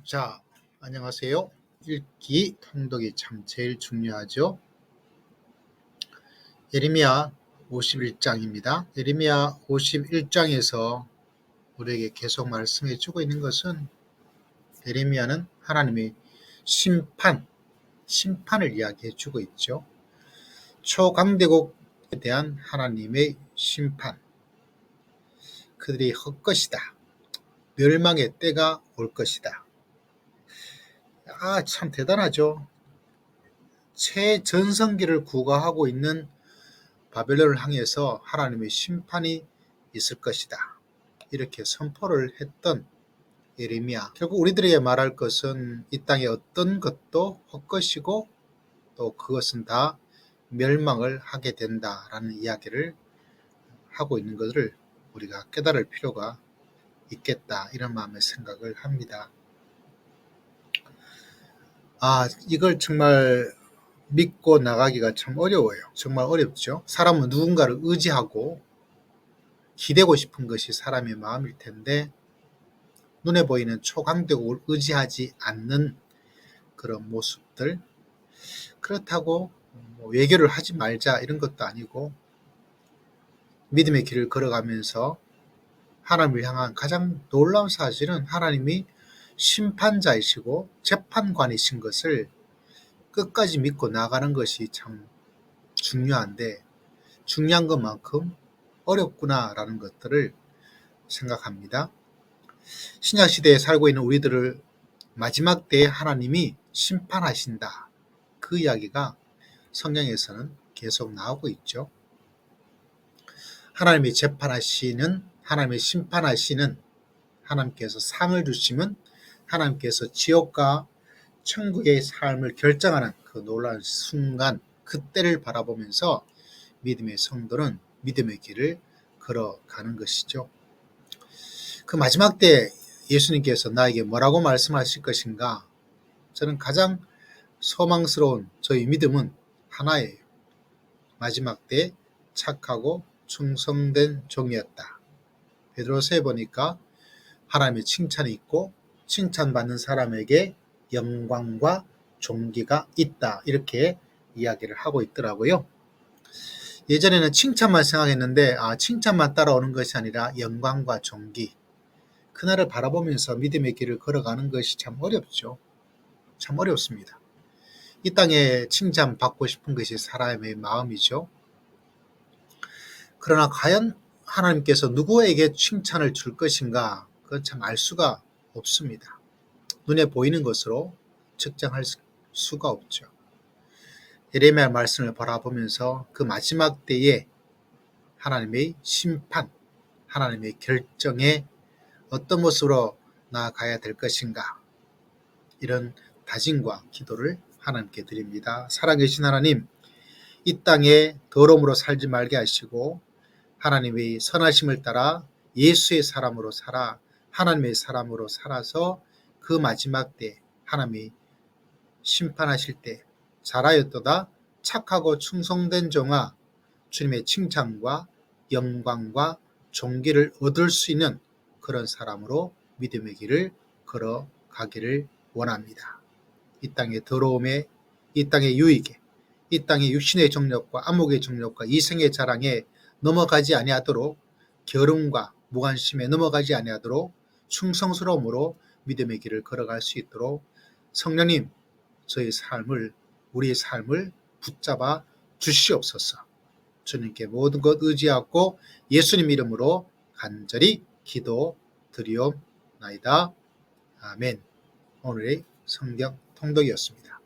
자, 안녕하세요. 읽기, 통독이 참 제일 중요하죠. 예레미야 51장입니다. 예레미야 51장에서 우리에게 계속 말씀해 주고 있는 것은 예레미야는 하나님의 심판을 이야기해 주고 있죠. 초강대국에 대한 하나님의 심판. 그들이 헛것이다. 멸망의 때가 올 것이다. 참 대단하죠. 최전성기를 구가하고 있는 바벨론을 향해서 하나님의 심판이 있을 것이다. 이렇게 선포를 했던 예레미야. 결국 우리들에게 말할 것은 이 땅의 어떤 것도 헛것이고 또 그것은 다 멸망을 하게 된다라는 이야기를 하고 있는 것을 우리가 깨달을 필요가 있겠다. 이런 마음의 생각을 합니다. 이걸 정말 믿고 나가기가 참 어려워요. 정말 어렵죠. 사람은 누군가를 의지하고 기대고 싶은 것이 사람의 마음일 텐데 눈에 보이는 초강대국을 의지하지 않는 그런 모습들. 그렇다고 외교를 하지 말자 이런 것도 아니고 믿음의 길을 걸어가면서 하나님을 향한 가장 놀라운 사실은 하나님이 심판자이시고 재판관이신 것을 끝까지 믿고 나가는 것이 참 중요한데 중요한 것만큼 어렵구나라는 것들을 생각합니다. 신약시대에 살고 있는 우리들을 마지막 때에 하나님이 심판하신다. 그 이야기가 성경에서는 계속 나오고 있죠. 하나님이 재판하시는, 하나님이 심판하시는, 하나님께서 상을 주시면 하나님께서 지옥과 천국의 삶을 결정하는 그 놀라운 순간, 그때를 바라보면서 믿음의 성도는 믿음의 길을 걸어가는 것이죠. 그 마지막 때 예수님께서 나에게 뭐라고 말씀하실 것인가? 저는 가장 소망스러운 저희 믿음은 하나예요. 마지막 때 착하고 충성된 종이었다. 베드로서에 보니까 하나님의 칭찬이 있고 칭찬받는 사람에게 영광과 존귀가 있다. 이렇게 이야기를 하고 있더라고요. 예전에는 칭찬만 생각했는데 칭찬만 따라오는 것이 아니라 영광과 존귀. 그날을 바라보면서 믿음의 길을 걸어가는 것이 참 어렵죠. 참 어렵습니다. 이 땅에 칭찬받고 싶은 것이 사람의 마음이죠. 그러나 과연 하나님께서 누구에게 칭찬을 줄 것인가? 그건 참 알 수가 없습니다. 눈에 보이는 것으로 측정할 수가 없죠. 예레미야 말씀을 바라보면서 그 마지막 때에 하나님의 심판, 하나님의 결정에 어떤 모습으로 나아가야 될 것인가? 이런 다짐과 기도를 하나님께 드립니다. 살아계신 하나님, 이 땅에 더러움으로 살지 말게 하시고 하나님의 선하심을 따라 예수의 사람으로 살아 하나님의 사람으로 살아서 그 마지막 때 하나님이 심판하실 때 잘하였도다 착하고 충성된 종아, 주님의 칭찬과 영광과 존귀를 얻을 수 있는 그런 사람으로 믿음의 길을 걸어가기를 원합니다. 이 땅의 더러움에, 이 땅의 유익에, 이 땅의 육신의 정욕과 안목의 정욕과 이생의 자랑에 넘어가지 아니하도록 게으름과 무관심에 넘어가지 아니하도록 충성스러움으로 믿음의 길을 걸어갈 수 있도록 성령님, 우리의 삶을 붙잡아 주시옵소서. 주님께 모든 것 의지하고 예수님 이름으로 간절히 기도드리옵나이다. 아멘. 오늘의 성경 통독이었습니다.